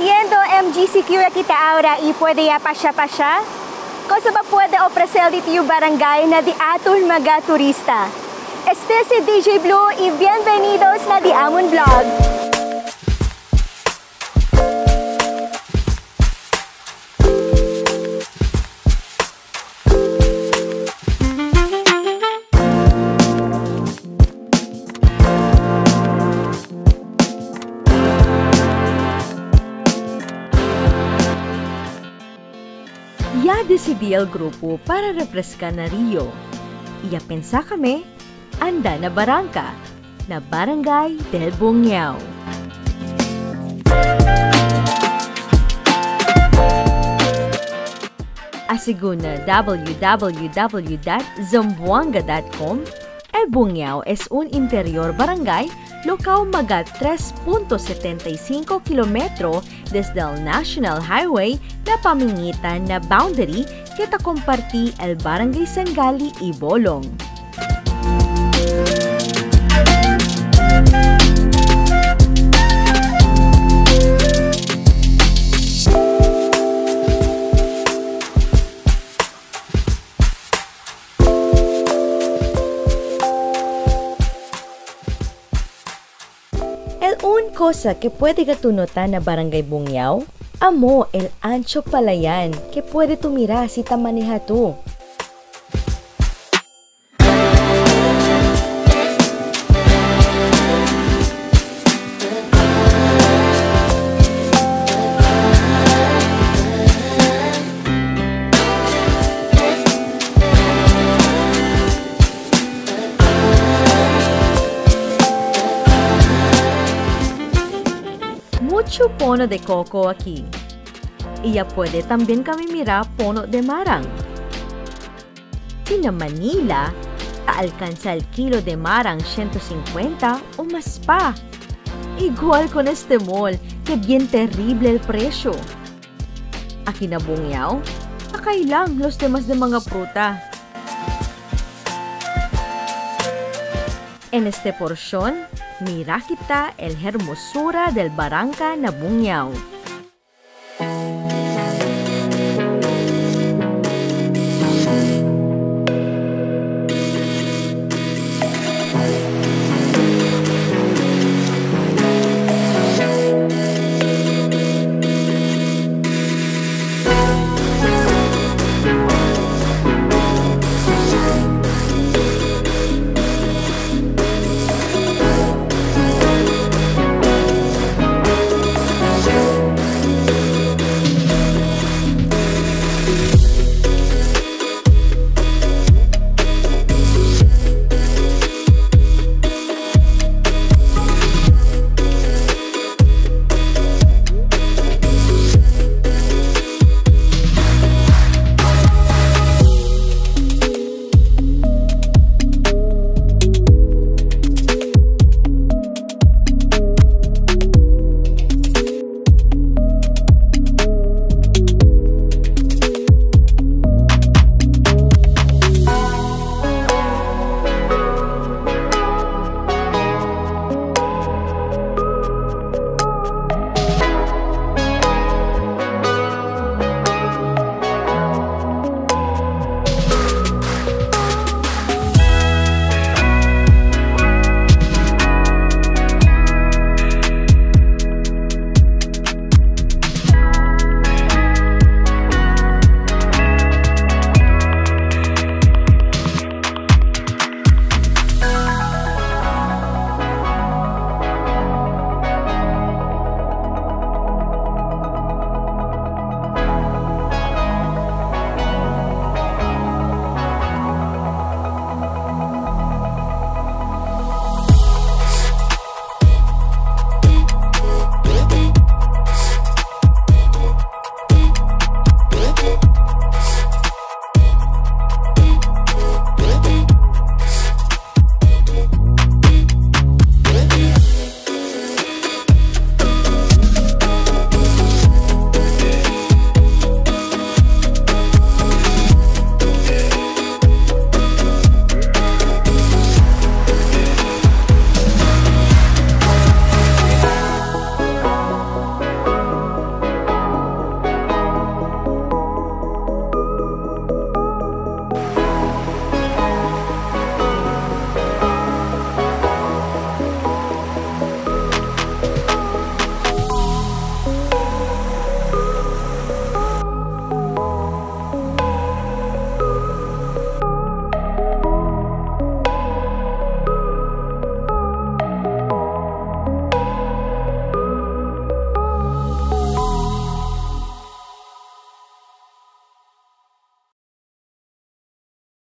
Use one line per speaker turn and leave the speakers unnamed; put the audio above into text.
Siendo MGCQ kita ahora y puede ya pasya-pasya, cosa ba puede ofrecer dito yung barangay na di aton mga turista? Este si DJ Blue y bienvenidos na di Amon Vlog.
Ya decidí el grupo para refrescar na Rio. Ya pensa kami, anda na barangka, na Barangay del Bungyao. Según www.zamboanga.com, El Bungyao es un interior barangay located magat 3.75 kilometro desde el National Highway na pamingitan na boundary kita comparti el Barangay Sangali y Bolong. Un cosa que puede gatunotan na Barangay Bungyao, amo el ancho palayan que puede tumira si tamaneha tu. Mucho pono de coco aquí. Y ya puede también kami mira pono de marang. Sina Manila, alcanza el kilo de marang 150 o más pa. Igual con este mall, que bien terrible el precio. Aquí na Bungyao, akay lang los demás de mga fruta. En este porción, mira kita el hermosura del barangka na Bungyao.